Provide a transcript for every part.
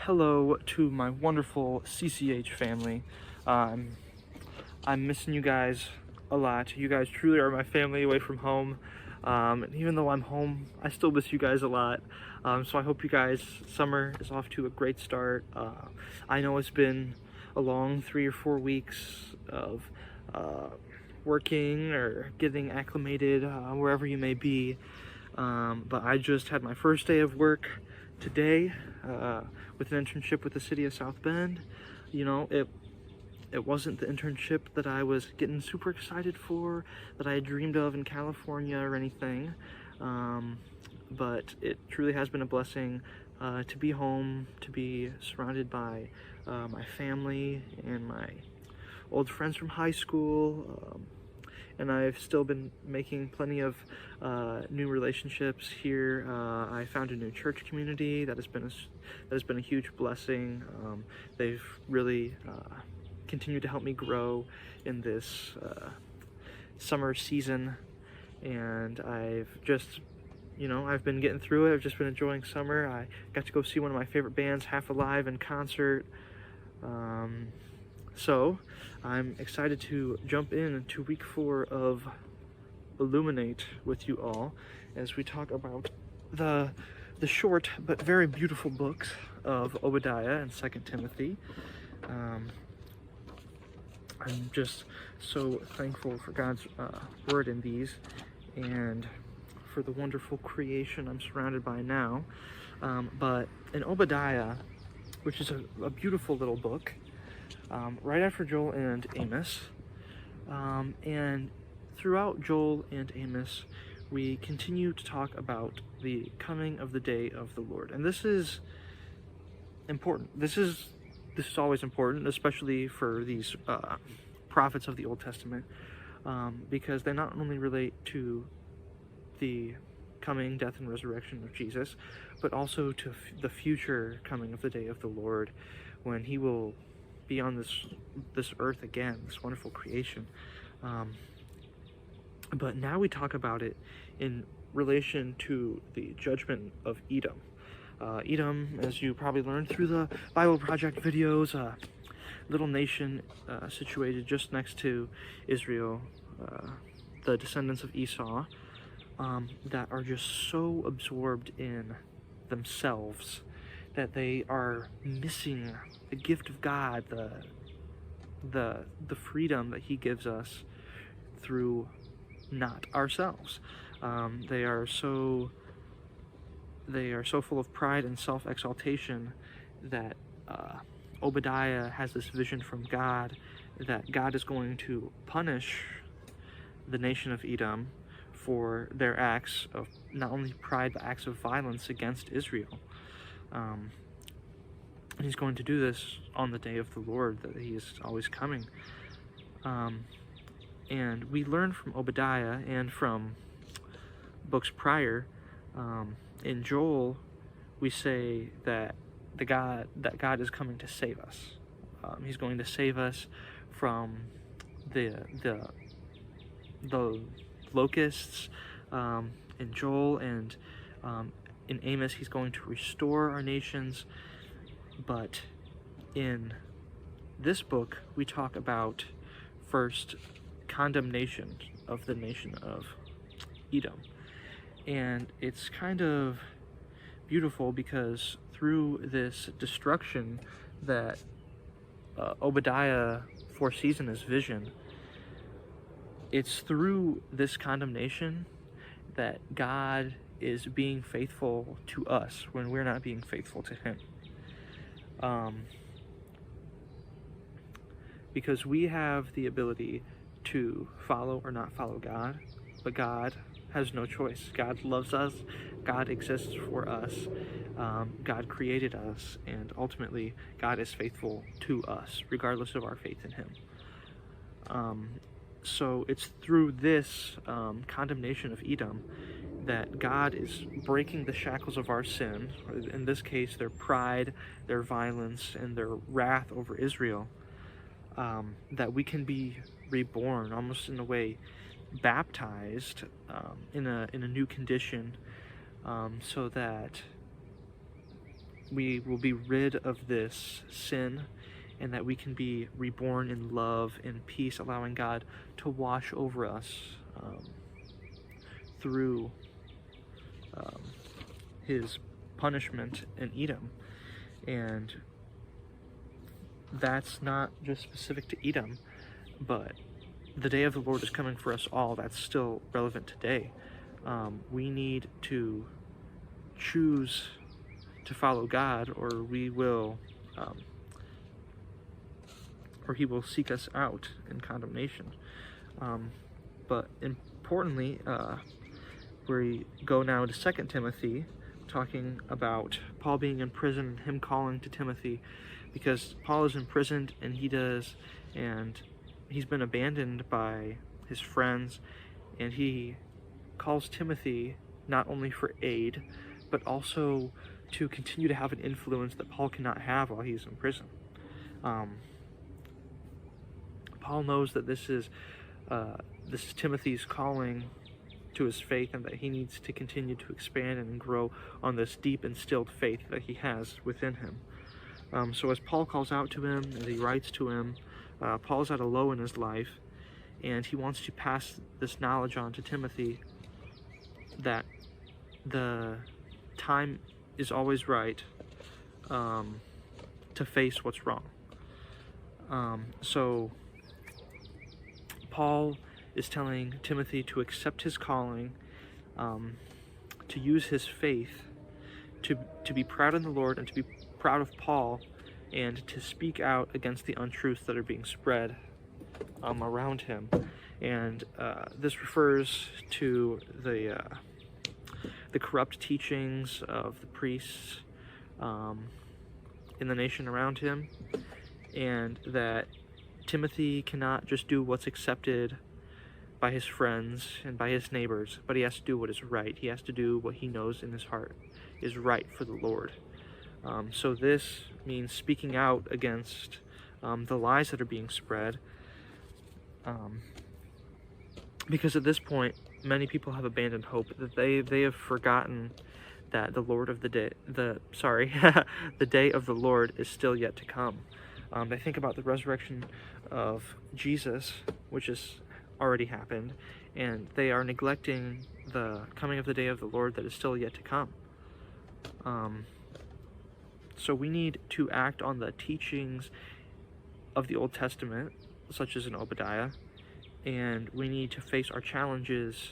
Hello to my wonderful CCH family. I'm missing you guys a lot. You guys truly are my family away from home. And even though I'm home, I still miss you guys a lot. So I hope you guys, summer is off to a great start. I know it's been a long 3 or 4 weeks of working or getting acclimated wherever you may be. But I just had my first day of work today with an internship with the city of South Bend. You know, it wasn't the internship that I was getting super excited for, that I had dreamed of in California or anything, but it truly has been a blessing to be home, to be surrounded by my family and my old friends from high school. And I've still been making plenty of new relationships here. I found a new church community that has been a huge blessing. They've really continued to help me grow in this summer season, and I've been getting through it. I've just been enjoying summer. I got to go see one of my favorite bands, Half Alive, in concert. So I'm excited to jump into week 4 of Illuminate with you all as we talk about the short but very beautiful books of Obadiah and 2 Timothy. I'm just so thankful for God's word in these and for the wonderful creation I'm surrounded by now. But in Obadiah, which is a beautiful little book, right after Joel and Amos, and throughout Joel and Amos, we continue to talk about the coming of the day of the Lord. And this is important. This is always important, especially for these prophets of the Old Testament, because they not only relate to the coming death and resurrection of Jesus, but also to the future coming of the day of the Lord, when he will be on this earth again, this wonderful creation. But now we talk about it in relation to the judgment of Edom. Edom, as you probably learned through the Bible Project videos, a little nation situated just next to Israel, the descendants of Esau, that are just so absorbed in themselves that they are missing the gift of God, the freedom that he gives us through not ourselves. They are so full of pride and self-exaltation that Obadiah has this vision from God that God is going to punish the nation of Edom for their acts of not only pride but acts of violence against Israel. And he's going to do this on the day of the Lord, that he is always coming. And we learn from Obadiah and from books prior. In Joel, we say that God is coming to save us. He's going to save us from the locusts in Joel, and in Amos he's going to restore our nations. But in this book we talk about first condemnation of the nation of Edom, and it's kind of beautiful because through this destruction that Obadiah foresees in his vision, it's through this condemnation that God is being faithful to us when we're not being faithful to him. Because we have the ability to follow or not follow God, but God has no choice. God loves us. God exists for us. God created us, and ultimately God is faithful to us regardless of our faith in him. So it's through this condemnation of Edom that God is breaking the shackles of our sin, in this case their pride, their violence, and their wrath over Israel, that we can be reborn, almost in a way baptized in a new condition, so that we will be rid of this sin, and that we can be reborn in love and peace, allowing God to wash over us through his punishment in Edom. And that's not just specific to Edom, but the day of the Lord is coming for us all. That's still relevant today. We need to choose to follow God, or we will or he will seek us out in condemnation. But importantly, we go now to 2 Timothy, talking about Paul being in prison and him calling to Timothy, because Paul is imprisoned and he's been abandoned by his friends, and he calls Timothy not only for aid, but also to continue to have an influence that Paul cannot have while he's in prison. Paul knows that this is Timothy's calling to his faith, and that he needs to continue to expand and grow on this deep instilled faith that he has within him. So as Paul calls out to him, as he writes to him, Paul's at a low in his life, and he wants to pass this knowledge on to Timothy, that the time is always right to face what's wrong. So Paul is telling Timothy to accept his calling, to use his faith, to be proud in the Lord, and to be proud of Paul, and to speak out against the untruths that are being spread around him. And this refers to the corrupt teachings of the priests in the nation around him, and that Timothy cannot just do what's accepted by his friends and by his neighbors, but he has to do what is right. He has to do what he knows in his heart is right for the Lord. So this means speaking out against the lies that are being spread, because at this point many people have abandoned hope, that they have forgotten that the day of the Lord is still yet to come. They think about the resurrection of Jesus, which has already happened, and they are neglecting the coming of the day of the Lord that is still yet to come. So we need to act on the teachings of the Old Testament, such as in Obadiah, and we need to face our challenges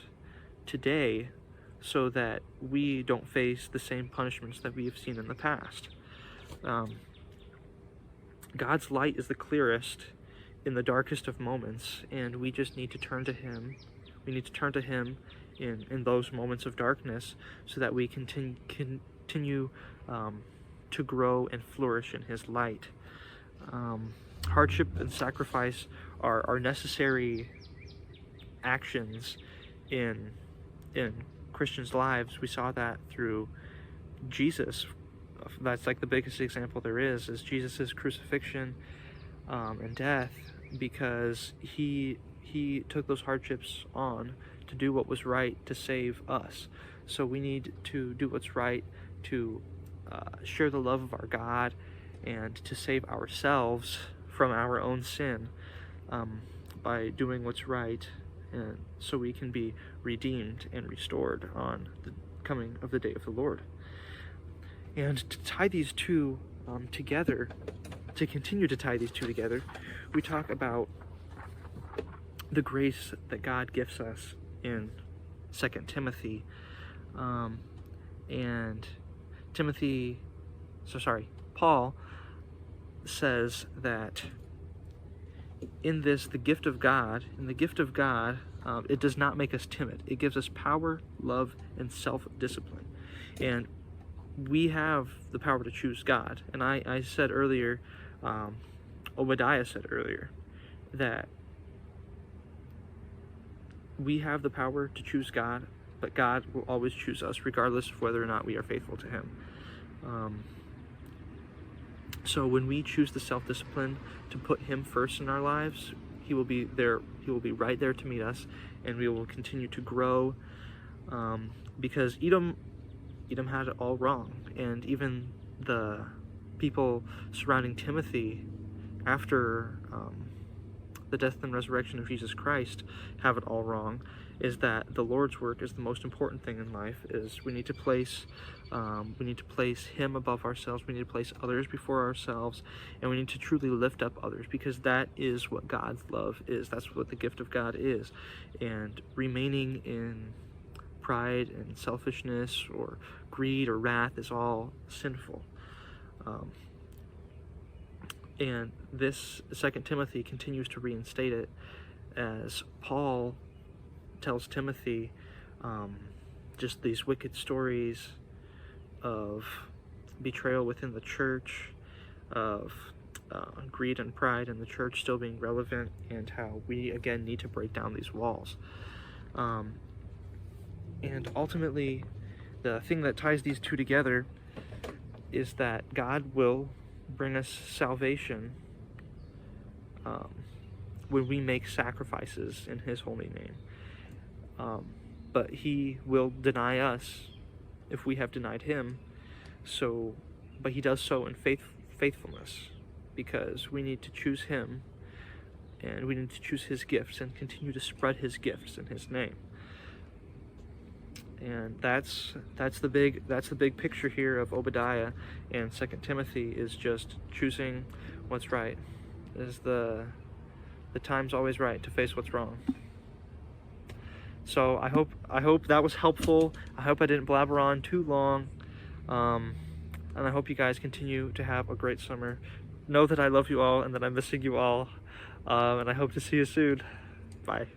today so that we don't face the same punishments that we have seen in the past. God's light is the clearest in the darkest of moments, and we just need to turn to him. We need to turn to him in those moments of darkness, so that we continue to grow and flourish in his light. Hardship and sacrifice are necessary actions in Christians' lives. We saw that through Jesus. That's like the biggest example there is Jesus' crucifixion and death, because he took those hardships on to do what was right to save us. So we need to do what's right to share the love of our God, and to save ourselves from our own sin by doing what's right, and so we can be redeemed and restored on the coming of the day of the Lord. And to tie these two together, to continue to tie these two together, we talk about the grace that God gives us in 2 Timothy. And Paul says that in this, the gift of God, it does not make us timid. It gives us power, love, and self-discipline. And we have the power to choose God. And I said earlier, Obadiah said earlier, that we have the power to choose God, but God will always choose us, regardless of whether or not we are faithful to him. So when we choose the self-discipline to put him first in our lives, he will be there. He will be right there to meet us, and we will continue to grow, because Edom had it all wrong. And even the people surrounding Timothy after the death and resurrection of Jesus Christ have it all wrong, is that the Lord's work is the most important thing in life. Is we need to place Him above ourselves. We need to place others before ourselves, and we need to truly lift up others, because that is what God's love is. That's what the gift of God is. And remaining in pride and selfishness or greed or wrath is all sinful. And this 2 Timothy continues to reinstate it, as Paul tells Timothy just these wicked stories of betrayal within the church, of greed and pride in the church still being relevant, and how we again need to break down these walls. And ultimately, the thing that ties these two together is that God will bring us salvation when we make sacrifices in His holy name. But He will deny us if we have denied Him. But He does so in faithfulness, because we need to choose Him, and we need to choose His gifts and continue to spread His gifts in His name. And that's the big picture here of Obadiah and 2 Timothy, is just choosing what's right. Is the time's always right to face what's wrong. So I hope that was helpful. I hope I didn't blabber on too long, and I hope you guys continue to have a great summer. Know that I love you all and that I'm missing you all, and I hope to see you soon. Bye.